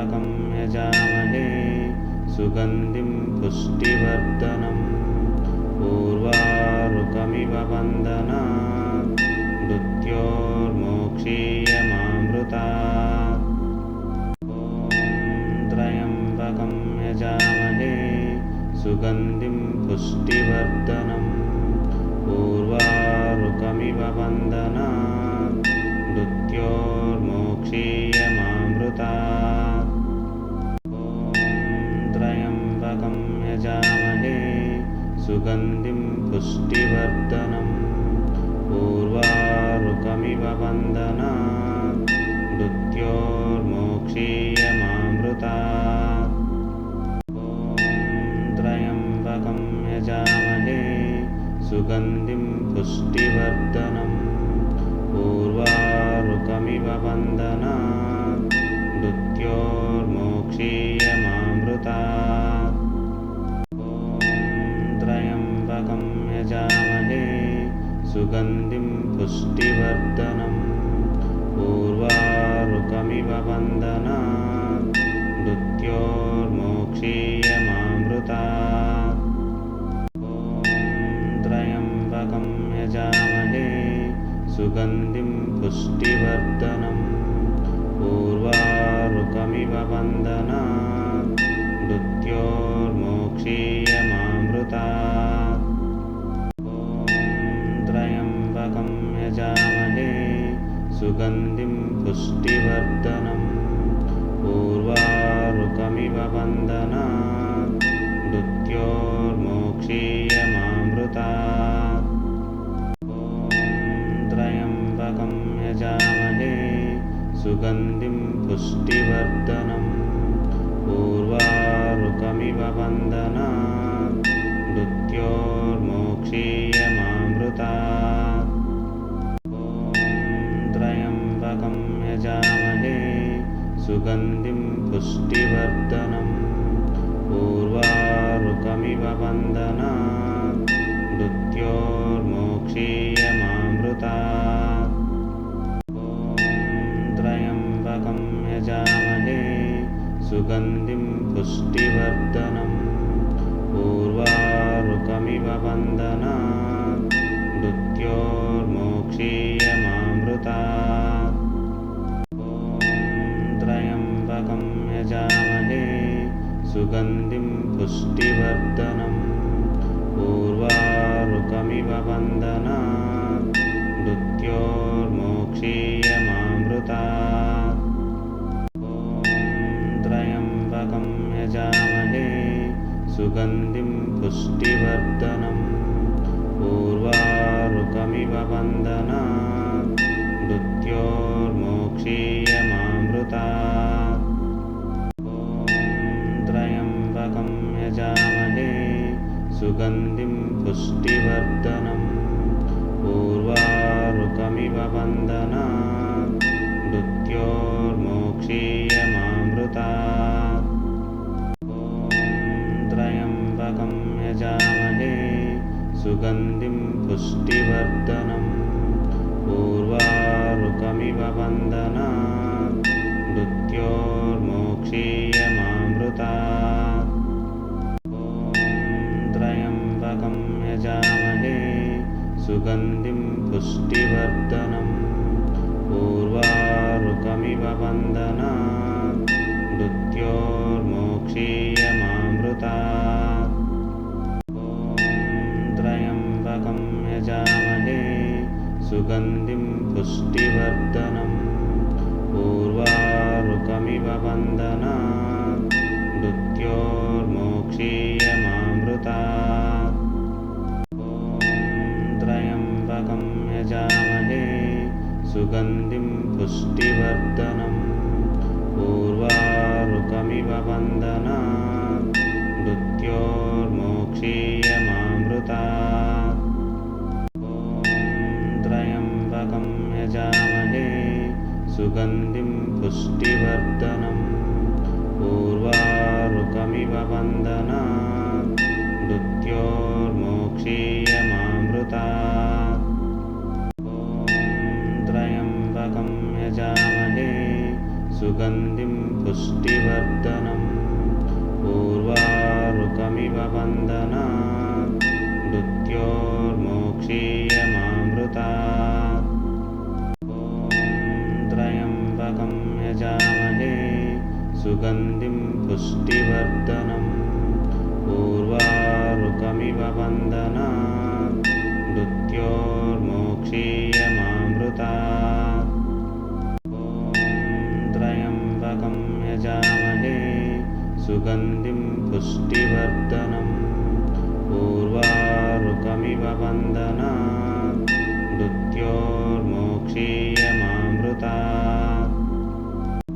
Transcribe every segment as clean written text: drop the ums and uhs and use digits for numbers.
त्र्यम्बकं यजामहे सुगन्धिं पुष्टिवर्धनम् उर्वारुकमिव बन्धनात् मृत्योर्मोक्षीयमामृतात्। ॐ त्र्यम्बकं यजामहे सुगन्धिं पुष्टिवर्धनम् उर्वारुकमिव बन्धनात् मृत्योर्मोक्षीयमामृतात्। ॐ त्र्यम्बकं यजामहे सुगन्धिं पुष्टिवर्धनम् उर्वारुकमिव बन्धनात् मृत्योर्मोक्षीयमामृतात्। ॐ त्र्यम्बकं यजामहे सुगन्धिं पुष्टिवर्धनम् उर्वारुकमिव बन्धनात् मृत्योर्मोक्षीयमामृतात्। ॐ त्र्यम्बकं यजामहे सुगन्धिं पुष्टिवर्धनम् उर्वारुकमिव बन्धनात् मृत्योर्मोक्षीयमामृतात्। ॐ त्र्यम्बकं यजामहे सुगन्धिं पुष्टिवर्धनम् उर्वारुकमिव बन्धनात् मृत्योर्मोक्षीयमामृतात्। ॐ त्र्यम्बकं यजामहे सुगन्धिं पुष्टिवर्धनम् उर्वारुकमिव बन्धनात् मृत्योर्मोक्षीयमामृतात्। ॐ त्र्यम्बकं यजामहे सुगन्धिं पुष्टिवर्धनम् उर्वारुकमिव बन्धनात् मृत्योर्मोक्षीयमामृतात्। ॐ त्र्यम्बकं यजामहे सुगन्धिं पुष्टिवर्धनम् उर्वारुकमिव बन्धनात् मृत्योर्मोक्षीयमामृतात्। ॐ त्र्यम्बकं यजामहे सुगन्धिं पुष्टिवर्धनम् उर्वारुकमिव बन्धनात् मृत्योर्मोक्षीयमामृतात्। ॐ त्र्यम्बकं यजामहे सुगन्धिं पुष्टिवर्धनम् उर्वारुकमिव बन्धनात् मृत्योर्मोक्षीयमामृतात्। ॐ त्र्यम्बकं यजामहे सुगन्धिं पुष्टिवर्धनम् उर्वारुकमिव बन्धनात् मृत्योर्मोक्षीयमामृतात्। ॐ त्र्यम्बकं यजामहे सुगन्धिं पुष्टिवर्धनम् उर्वारुकमिव बन्धनात् मृत्योर्मोक्षीयमामृतात्। ॐ त्र्यम्बकं यजामहे सुगन्धिं पुष्टिवर्धनम् उर्वारुकमिव बन्धनात् मृत्योर्मोक्षीयमामृतात्। ॐ त्र्यम्बकं यजामहे सुगन्धिं पुष्टिवर्धनम् उर्वारुकमिव बन्धनात् मृत्योर्मोक्षीयमामृतात्। ॐ त्र्यम्बकं यजामहे सुगन्धिं पुष्टिवर्धनम् उर्वारुकमिव बन्धनात् मृत्योर्मोक्षीयमामृतात्। ॐ त्र्यम्बकं यजामहे सुगन्धिं पुष्टिवर्धनम् उर्वारुकमिव बन्धनात् मृत्योर्मोक्षीयमामृतात्। ॐ त्र्यम्बकं यजामहे सुगन्धिं पुष्टिवर्धनम् उर्वारुकमिव बन्धनात् मृत्योर्मोक्षीयमामृतात्। ॐ त्र्यम्बकं यजामहे सुगन्धिं पुष्टिवर्धनम् उर्वारुकमिव बन्धनात् मृत्योर्मोक्षीयमामृतात् ॐ त्र्यम्बकं यजामहे सुगन्धिं पुष्टिवर्धनम् उर्वारुकमिव बन्धनात् मृत्योर्मोक्षीयमामृतात् ॐ त्र्यम्बकं यजामहे सुगन्धिं पुष्टिवर्धनम् उर्वारुकमिव बन्धनात् मृत्योर्मोक्षीयमामृतात् ॐ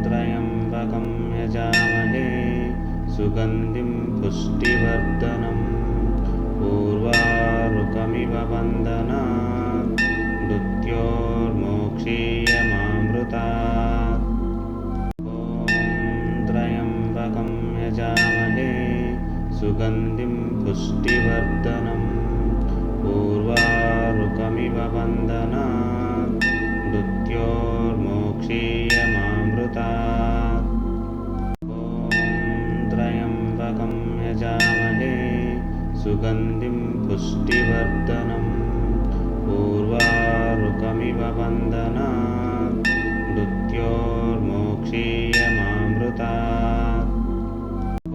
त्र्यम्बकं यजामहे सुगन्धिं पुष्टिवर्धनम् उर्वारुकमिव बन्धनात् मृत्योर्मोक्षीयमामृतात् ॐ त्र्यम्बकं यजामहे सुगन्धिं पुष्टिवर्धनम् उर्वारुकमिव बन्धनात् मृत्योर्मोक्षीयमामृतात् ॐ त्र्यम्बकं यजामहे सुगन्धिं पुष्टिवर्धनम् उर्वारुकमिव बन्धनात् मृत्योर्मोक्षीयमामृतात् ॐ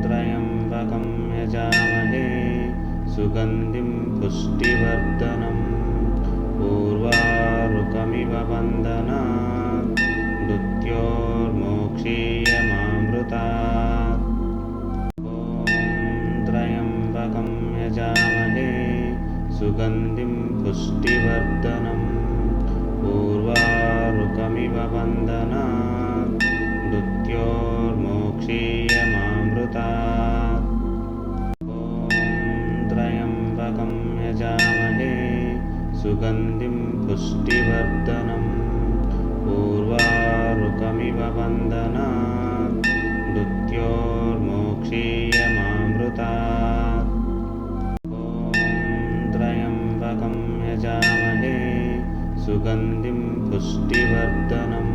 त्र्यम्बकं यजामहे सुगन्धिं पुष्टिवर्धनम् उर्वारुकमिव बन्धनात् मृत्योर्मोक्षीयमामृतात् ॐ त्र्यम्बकं यजामहे सुगन्धिं पुष्टिवर्धनम् उर्वारुकमिव बन्धनात् मृत्योर्मोक्षीयमामृतात् ॐ त्र्यम्बकं यजामहे सुगन्धिं पुष्टिवर्धनम् उर्वारुकमिव बन्धनात् मृत्योर्मोक्षीयमामृतात् ॐ त्र्यम्बकं यजामहे सुगन्धिं पुष्टिवर्धनम्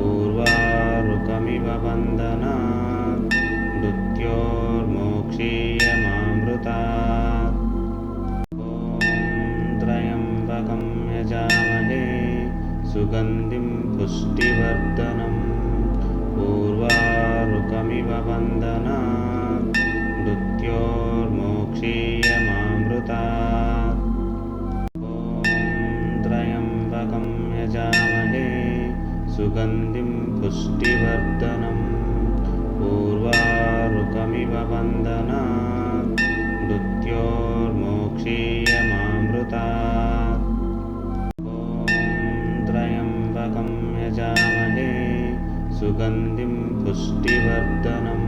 उर्वारुकमिव बन्धनात् मृत्योर्मोक्षीयमामृतात् ॐ त्र्यम्बकं यजामहे सुगन्धिं पुष्टिवर्धनम् उर्वारुकमिव बन्धनात् मृत्योर्मोक्षीयमामृतात् ॐ त्र्यम्बकं यजामहे सुगन्धिं पुष्टिवर्धनम् उर्वारुकमिव बन्धनात् मृत्योर्मोक्षीयमामृतात् ॐ त्र्यम्बकं यजामहे सुगन्धिं पुष्टिवर्धनम्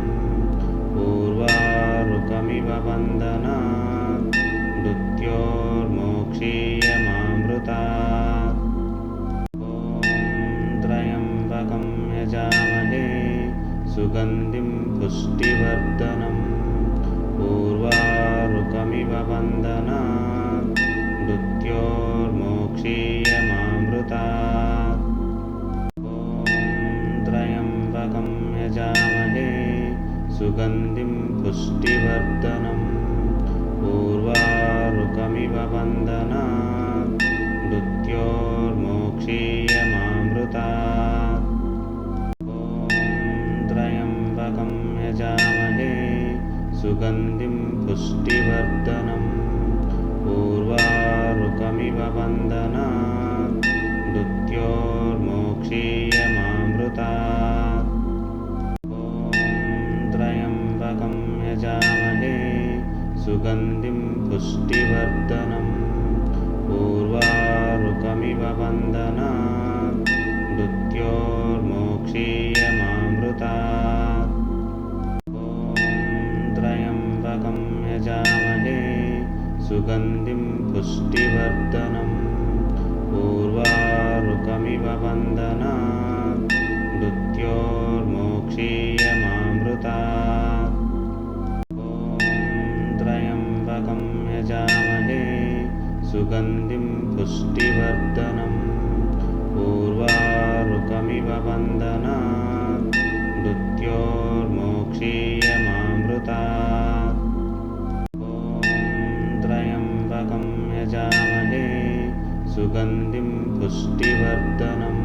उर्वारुकमिव बन्धनात् मृत्योर्मोक्षीयमामृतात् ॐ त्र्यम्बकं यजामहे सुगन्धिं पुष्टिवर्धनम् उर्वारुकमिव बन्धनात् मृत्योर्मोक्षीयमामृतात् ॐ त्र्यम्बकं यजामहे सुगन्धिं पुष्टिवर्धनम् उर्वारुकमिव बन्धनात् मृत्योर्मोक्षीयमामृतात् ॐ त्र्यम्बकं यजामहे सुगन्धिं पुष्टिवर्धनम् उर्वारुकमिव बन्धनात् मृत्योर्मोक्षीयमामृतात् ॐ त्र्यम्बकं यजामहे सुगन्धिं पुष्टिवर्धनम् उर्वारुकमिव बन्धनात् मृत्योर्मोक्षीयमामृतात् ॐ त्र्यम्बकं यजामहे सुगन्धिं पुष्टिवर्धनम् उर्वारुकमिव बन्धनात् मृत्योर्मोक्षीयमामृतात् ॐ त्र्यम्बकं यजामहे सुगन्धिं पुष्टिवर्धनम् उर्वारुकमिव सुगन्धिं पुष्टिवर्धनम्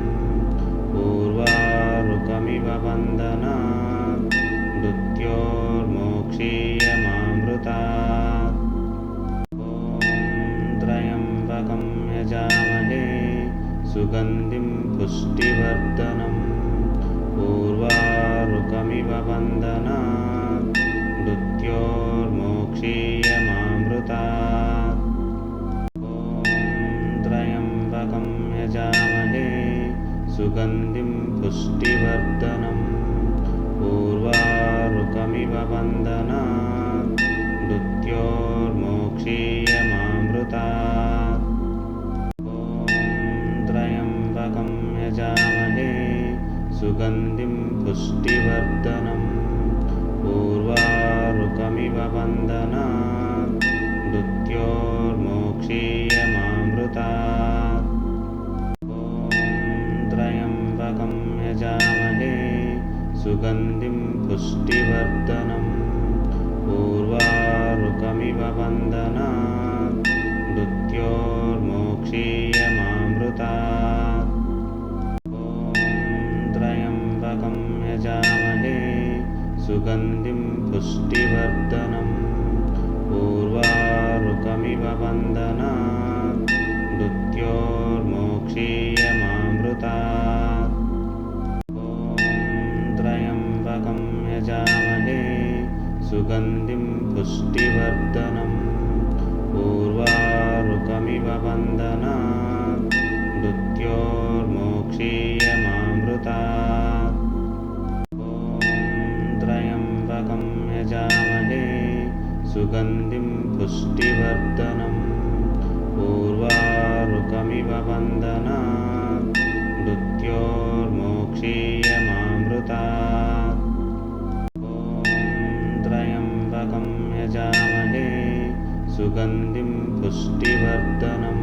उर्वारुकमिव बन्धनात् मृत्योर्मोक्षीयमामृतात् ॐ त्र्यम्बकं यजामहे सुगन्धिं पुष्टिवर्धनम् उर्वारुकमिव बन्धनात् मृत्योर्मोक्षीयमामृतात् ॐ त्र्यम्बकं यजामहे सुगन्धिं पुष्टिवर्धनम् उर्वारुकमिव बन्धनात् मृत्योर्मोक्षीयमामृतात् ॐ त्र्यम्बकं यजामहे सुगन्धिं पुष्टिवर्धनम् उर्वारुकमिव बन्धनात् मृत्योर्मोक्षीयमामृतात् ॐ त्र्यम्बकं यजामहे सुगन्धिं पुष्टिवर्धनम् उर्वारुकमिव बन्धनात् मृत्योर्मोक्षीयमामृतात् ॐ त्र्यम्बकं यजामहे सुगन्धिं पुष्टिवर्धनम् उर्वारुकमिव बन्धनात् मृत्योर्मोक्षीयमामृतात् ॐ त्र्यम्बकं यजामहे सुगन्धिं पुष्टिवर्धनम् उर्वारुकमिव बन्धनात् मृत्योर्मोक्षीयमामृतात् ॐ त्र्यम्बकं यजामहे सुगन्धिं पुष्टिवर्धनम् उर्वारुकमिव बन्धनात् मृत्योर्मोक्षीयमामृतात् ॐ त्र्यम्बकं यजामहे सुगन्धिं पुष्टिवर्धनम्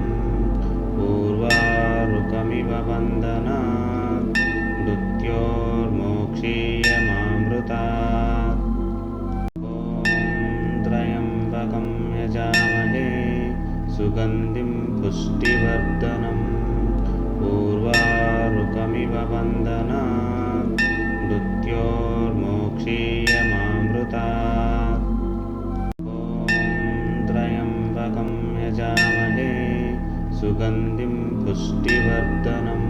उर्वारुकमिव बन्धनात् मृत्योर्मोक्षीयमामृतात् ॐ त्र्यम्बकं यजामहे सुगन्धिं पुष्टिवर्धनम् उर्वारुकमिव बन्धनात् मृत्योर्मोक्षीयमामृतात् ॐ त्र्यम्बकं यजामहे सुगन्धिं पुष्टिवर्धनम्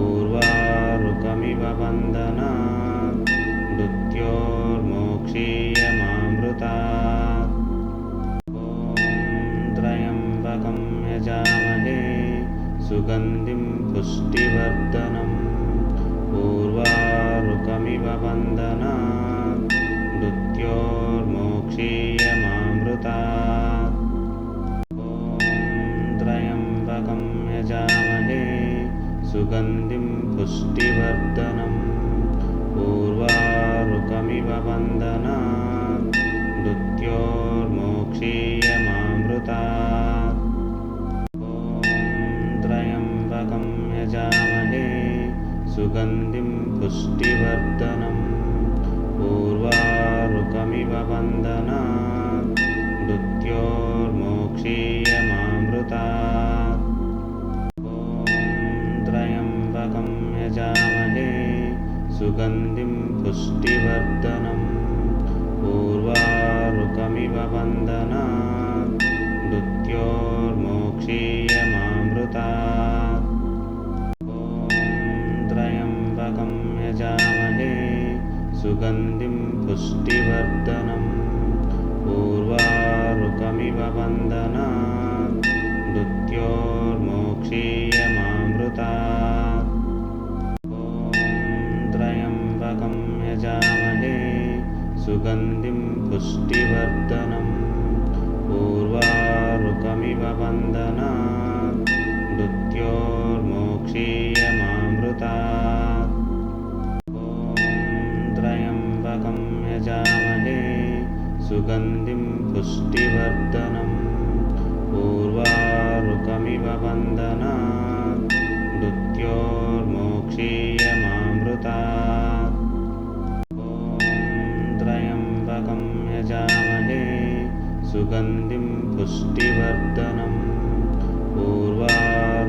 उर्वारुकमिव बन्धनात् मृत्योर्मोक्षीयमामृतात् ॐ त्र्यम्बकं यजामहे सुगन्धिं पुष्टिवर्धनम् उर्वारुकमिव बन्धनात् मृत्योर्मोक्षीयमामृतात् ॐ त्र्यम्बकं यजामहे सुगन्धिं पुष्टिवर्धनम् उर्वारुकमिव बन्धनात् मृत्योर्मोक्षीयमामृतात् ॐ त्र्यम्बकं यजामहे सुगन्धिं पुष्टिवर्धनम् उर्वारुकमिव बन्धनात् मृत्योर्मोक्षीयमामृतात् ॐ त्र्यम्बकं यजामहे सुगन्धिं पुष्टिवर्धनम् उर्वारुकमिव बन्धनात् मृत्योर्मोक्षीयमामृतात् ॐ त्र्यम्बकं यजामहे सुगन्धिं पुष्टिवर्धनम् उर्वारुकमिव बन्धनात् मृत्योर्मोक्षीयमामृतात् ॐ त्र्यम्बकं यजामहे सुगन्धिं पुष्टिवर्धनम् उर्वारुकमिव बन्धनात् मृत्योर्मोक्षीयमामृतात् ॐ त्र्यम्बकं यजामहे सुगन्धिं पुष्टिवर्धनम् उर्वारुकमिव बन्धनात् मृत्योर्मोक्षीयमामृतात् ॐ त्र्यम्बकं यजामहे सुगन्धिं पुष्टिवर्धनम् उर्वारुकमिव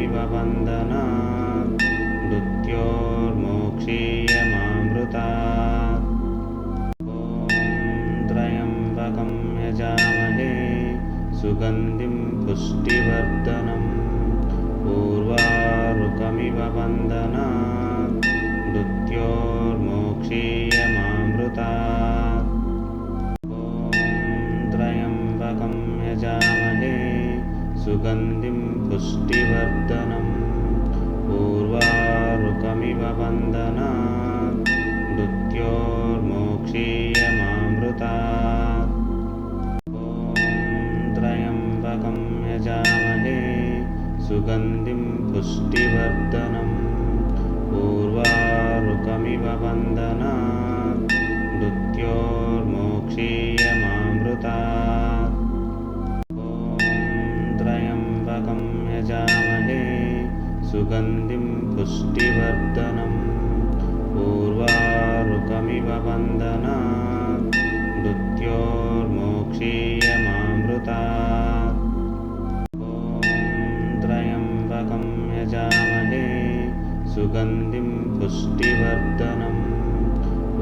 लोकमिव बन्धनात् मृत्योर्मोक्षीयमामृतात् ॐ त्र्यम्बकं यजामहे सुगन्धिं पुष्टिवर्धनम् उर्वारुकमिव बन्धनात् मृत्योर्मोक्षीयमामृतात् ॐ त्र्यम्बकं यजामहे सुगन्धिं पुष्टिवर्धनम् उर्वारुकमिव बन्धनात् मृत्योर्मोक्षीयमामृतात् ॐ त्र्यम्बकं यजामहे सुगन्धिं पुष्टिवर्धनम् उर्वारुकमिव बन्धनात् मृत्योर्मोक्षीयमामृतात् ॐ त्र्यम्बकं यजामहे सुगन्धिं पुष्टिवर्धनम् उर्वारुकमिव बन्धनात् मृत्योर्मोक्षीयमामृतात् ॐ त्र्यम्बकं यजामहे सुगन्धिं पुष्टिवर्धनम्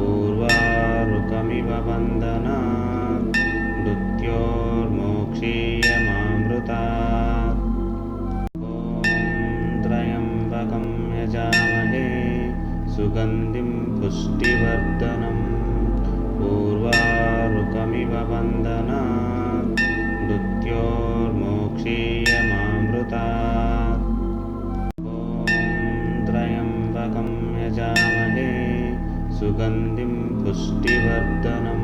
उर्वारुकमिव बन्धनात् मृत्योर्मोक्षीयमामृतात् ॐ त्र्यम्बकं यजामहे सुगन्धिं पुष्टिवर्धनम् उर्वारुकमिव बन्धनात् मृत्योर्मोक्षीयमामृतात् ॐ त्र्यम्बकं यजामहे सुगन्धिं पुष्टिवर्धनम्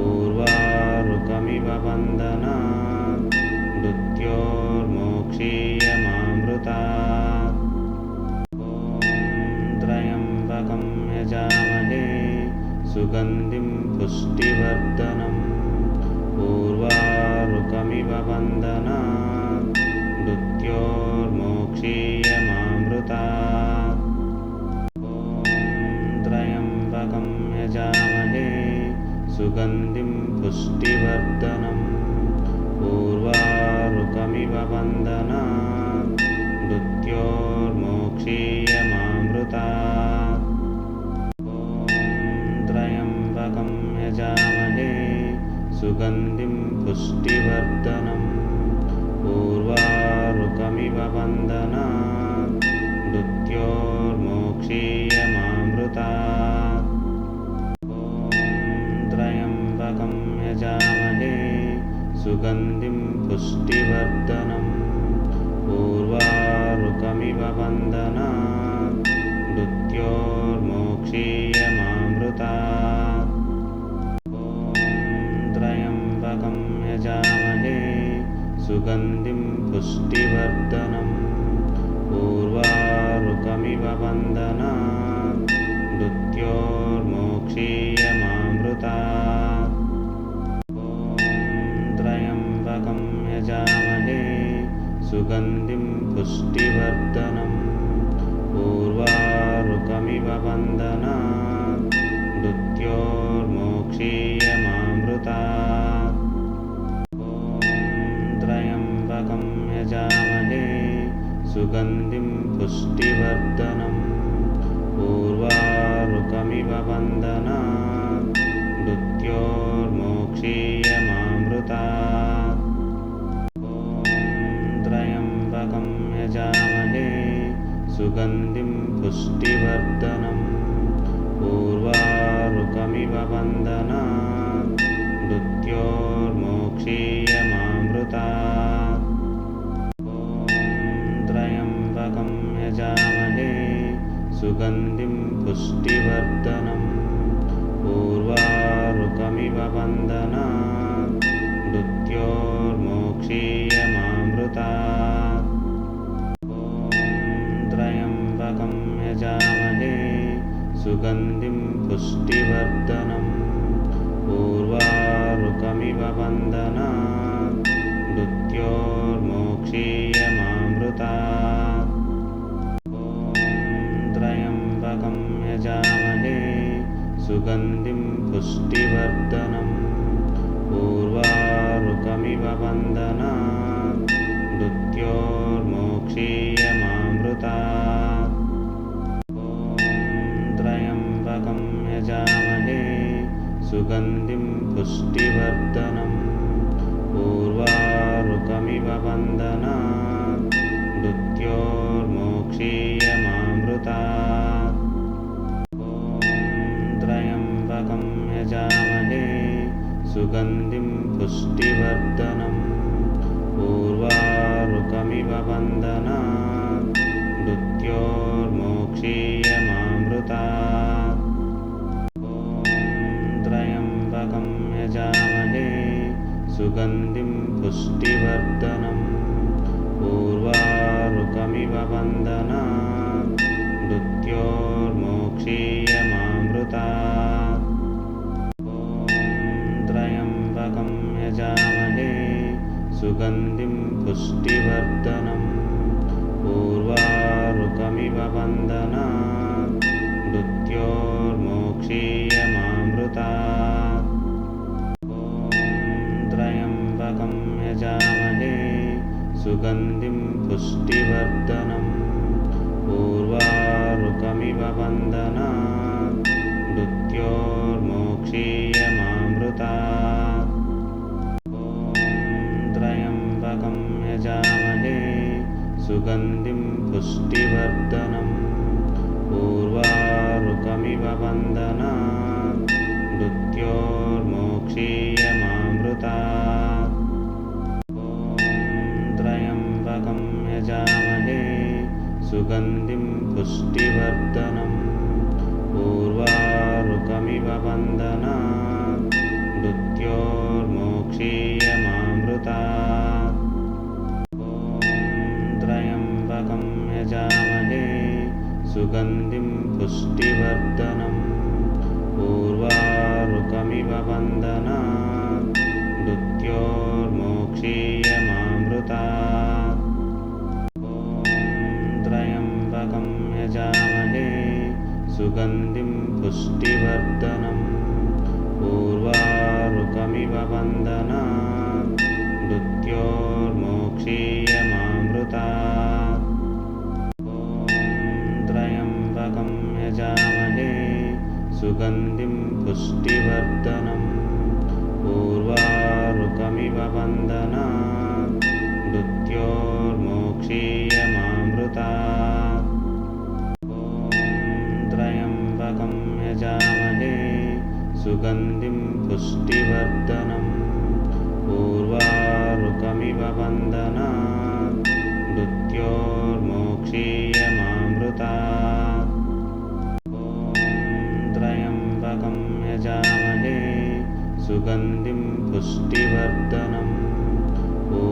उर्वारुकमिव बन्धनात् मृत्योर्मोक्षीयमामृतात् ॐ त्र्यम्बकं यजामहे सुगन्धिं पुष्टिवर्धनम् उर्वारुकमिव बन्धनात् मृत्योर्मोक्षीयमामृतात् ॐ त्र्यम्बकं यजामहे सुगन्धिं पुष्टिवर्धनम् उर्वारुकमिव बन्धनात् मृत्योर्मोक्षीयमामृतात् ॐ त्र्यम्बकं यजामहे सुगन्धिं पुष्टिवर्धनम् उर्वारुकमिव बन्धनात् मृत्योर्मोक्षीयमामृतात् ॐ त्र्यम्बकं यजामहे सुगन्धिं पुष्टिवर्धनम् उर्वारुकमिव बन्धनात् मृत्योर्मोक्षीयमामृतात् ॐ त्र्यम्बकं यजामहे सुगन्धिं पुष्टिवर्धनम् उर्वारुकमिव बन्धनात् मृत्योर्मोक्षीयमामृतात् ॐ त्र्यम्बकं यजामहे सुगन्धिं पुष्टिवर्धनम् उर्वारुकमिव बन्धनात् मृत्योर्मोक्षीयमामृतात् ॐ त्र्यम्बकं यजामहे सुगन्धिं पुष्टिवर्धनम् उर्वारुकमिव बन्धनात् मृत्योर्मोक्षीयमामृतात् ॐ त्र्यम्बकं यजामहे सुगन्धिं पुष्टिवर्धनम् उर्वारुकमिव बन्धनात् मृत्योर्मोक्षीयमामृतात् ॐ त्र्यम्बकं यजामहे सुगन्धिं पुष्टिवर्धनम् उर्वारुकमिव बन्धनात् मृत्योर्मोक्षीयमामृतात् ॐ त्र्यम्बकं यजामहे सुगन्धिं पुष्टिवर्धनम् उर्वारुकमिव बन्धनात् मृत्योर्मोक्षीयमामृतात् ॐ त्र्यम्बकं यजामहे सुगन्धिं पुष्टिवर्धनम् उर्वारुकमिव बन्धनात् मृत्योर्मोक्षीयमामृतात् मृत्योर्मोक्षीयमामृतात्। ॐ त्र्यम्बकं यजामहे सुगन्धिं पुष्टिवर्धनम् उर्वारुकमिव बन्धनात् मृत्योर्मोक्षीयमामृतात्। ॐ त्र्यम्बकं यजामहे सुगन्धिं पुष्टिवर्धनम् उर्वारुकमिव बन्धनात् मृत्योर्मोक्षीयमामृतात्। ॐ त्र्यम्बकं यजामहे सुगन्धिं पुष्टिवर्धनम् उर्वारुकमिव बन्धनात् मृत्योर्मोक्षीयमामृतात्। ॐ त्र्यम्बकं यजामहे सुगन्धिं पुष्टिवर्धनम् उर्वारुकमिव बन्धनात् मृत्योर्मोक्षीयमामृतात्। ॐ त्र्यम्बकं यजामहे सुगन्धिं पुष्टिवर्धनम् उर्वारुकमिव बन्धनात् मृत्योर्मोक्षीयमामृतात्। ॐ त्र्यम्बकं यजामहे सुगन्धिं पुष्टिवर्धनम् उर्वारुकमिव बन्धनात् मृत्योर्मोक्षीयमामृतात्। ॐ त्र्यम्बकं यजामहे सुगन्धिं पुष्टिवर्धनम् उर्वारुकमिव बन्धनात् मृत्योर्मोक्षीयमामृतात्। ॐ त्र्यम्बकं यजामहे सुगन्धिं पुष्टिवर्धनम् उर्वारुकमिव बन्धनात् मृत्योर्मोक्षीयमामृतात्। ॐ त्र्यम्बकं यजामहे सुगन्धिं पुष्टिवर्धनम् उर्वारुकमिव बन्धनात् मृत्योर्मोक्षीयमामृतात्। ॐ त्र्यम्बकं यजामहे सुगन्धिं पुष्टिवर्धनम् उर्वारुकमिव बन्धनात् मृत्योर्मोक्षीयमामृतात्। ॐ त्र्यम्बकं यजामहे सुगन्धिं पुष्टिवर्धनम् उर्वारुकमिव बन्धनात् मृत्योर्मोक्षीयमामृतात्। ॐ त्र्यम्बकं यजामहे सुगन्धिं पुष्टिवर्धनम्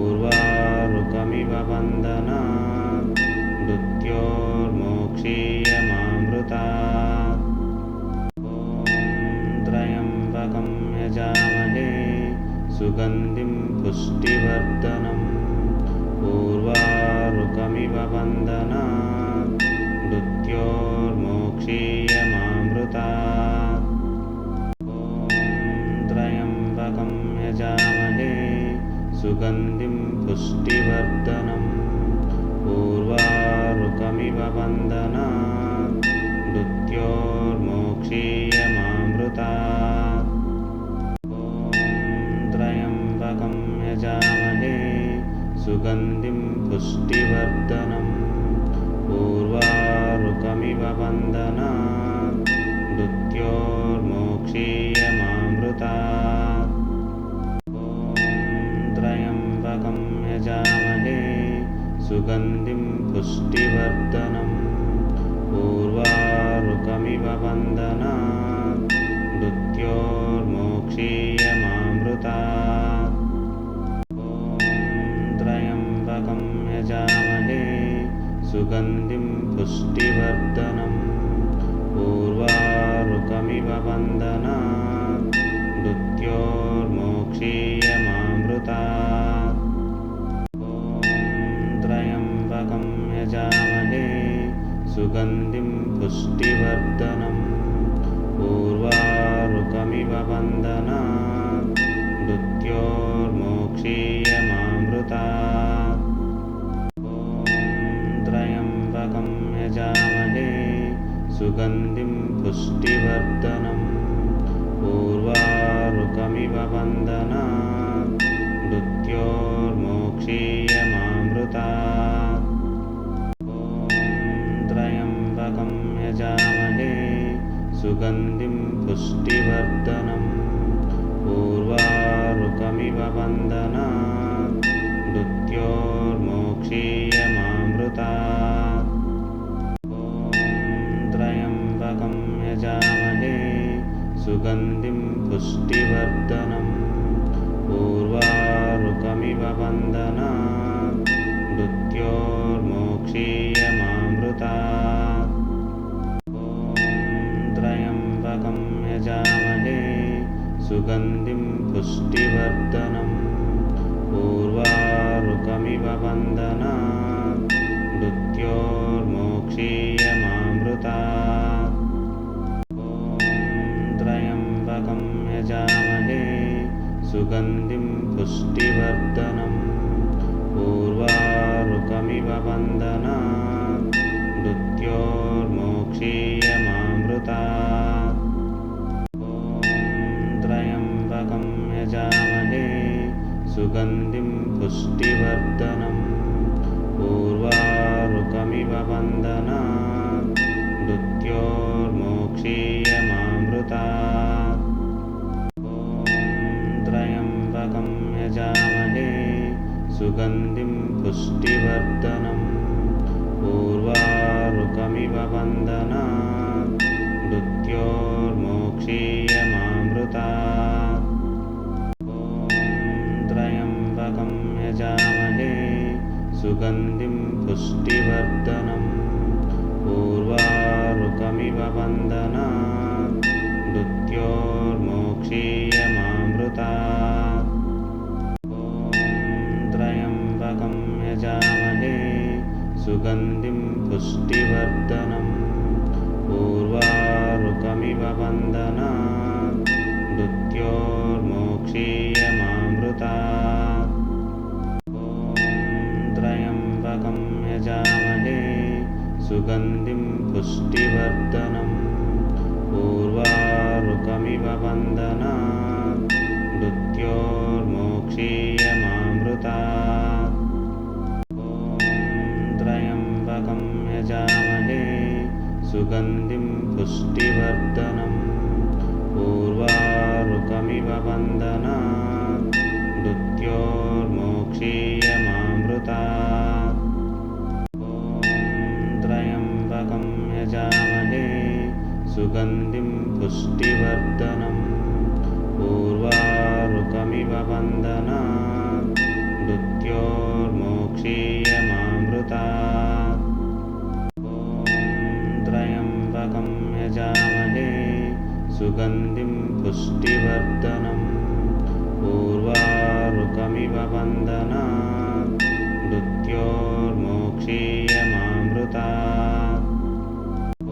उर्वारुकमिव बन्धनात् मृत्योर्मोक्षीयमामृतात्। ॐ त्र्यम्बकं यजामहे सुगन्धिं पुष्टिवर्धनम् उर्वारुकमिव बन्धनात् मृत्योर्मोक्षीयमामृतात्। ॐ त्र्यम्बकं यजामहे सुगन्धिं पुष्टिवर्धनम् उर्वारुकमिव बन्धनात् मृत्योर्मोक्षीयमामृतात्। ॐ त्र्यम्बकं यजामहे सुगन्धिं पुष्टिवर्धनम् उर्वारुकमिव बन्धनात् मृत्योर्मोक्षीयमामृतात्। ॐ त्र्यम्बकं यजामहे सुगन्धिं पुष्टिवर्धनम् उर्वारुकमिव बन्धनात् मृत्योर्मोक्षीयमामृतात्। ॐ त्र्यम्बकं यजामहे सुगन्धिं पुष्टिवर्धनम् उर्वारुकमिव बन्धनात् मृत्योर्मोक्षीयमामृतात्। ॐ त्र्यम्बकं यजामहे सुगन्धिं पुष्टिवर्धनम् उर्वारुकमिव बन्धनात् मृत्योर्मोक्षीयमामृतात्। ॐ सुगन्धिं पुष्टिवर्धनम् ऊर्वारुकमिव बन्धनात् मृत्योर्मोक्षीयमामृतात् ॐ त्र्यम्बकं यजामहे सुगन्धिं पुष्टिवर्धनम् ऊर्वारुकमिव बन्धनात् मृत्योर्मोक्षीयमामृतात् ॐ त्र्यम्बकं यजामहे सुगन्धिं पुष्टिवर्धनम् ऊर्वारुकमिव बन्धनात् मृत्योर्मोक्षीयमामृतात् ॐ त्र्यम्बकं यजामहे सुगन्धिं पुष्टिवर्धनम् ऊर्वारुकमिव बन्धनात् मृत्योर्मोक्षीयमामृतात् ॐ त्र्यम्बकं यजामहे सुगन्धिं पुष्टिवर्धनम् ऊर्वारुकमिव बन्धनात् मृत्योर्मोक्षीयमामृतात् ॐ त्र्यम्बकं यजामहे सुगन्धिं पुष्टिवर्धनम् ऊर्वारुकमिव बन्धनात् मृत्योर्मोक्षीयमामृतात् ॐ त्र्यम्बकं यजामहे सुगन्धिं पुष्टिवर्धनम् ऊर्वारुकमिव बन्धनात् मृत्योर्मोक्षीयमामृतात् ॐ त्र्यम्बकं यजामहे सुगन्धिं पुष्टिवर्धनम् ऊर्वारुकमिव बन्धनात् मृत्योर्मोक्षीयमामृतात् ॐ त्र्यम्बकं यजामहे सुगन्धिं पुष्टिवर्धनम् ऊर्वारुकमिव बन्धनात् मृत्योर्मोक्षीयमामृतात् ॐ त्र्यम्बकं यजामहे सुगन्धिं पुष्टिवर्धनम् ऊर्वारुकमिव बन्धनात् मृत्योर्मोक्षीयमामृतात् ॐ त्र्यम्बकं यजामहे सुगन्धिं पुष्टिवर्धनम् ऊर्वारुकमिव बन्धनात् मृत्योर्मोक्षीयमामृतात् ॐ त्र्यम्बकं यजामहे सुगन्धिं पुष्टिवर्धनम् ऊर्वारुकमिव बन्धनात् मृत्योर्मोक्षीयमामृतात् ॐ त्र्यम्बकं यजामहे सुगन्धिं पुष्टिवर्धनम् ऊर्वारुकमिव बन्धनात् मृत्योर्मोक्षीयमामृतात् ॐ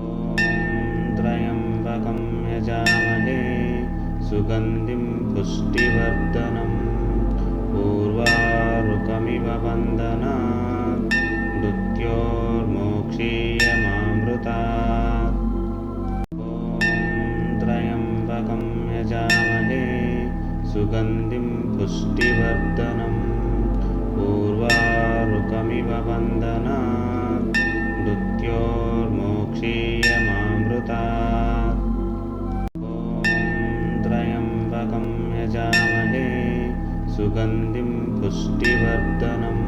त्र्यम्बकं यजामहे सुगन्धिं पुष्टिवर्धनम् ऊर्वारुकमिव बन्धनात् मृत्योर्मोक्षीयमामृतात् ॐ त्र्यम्बकं यजामहे सुगन्धिं पुष्टिवर्धनम् ऊर्वारुकमिव बन्धनात् मृत्योर्मोक्षीयमामृतात् ॐ त्र्यम्बकं यजामहे सुगन्धिं पुष्टिवर्धनम्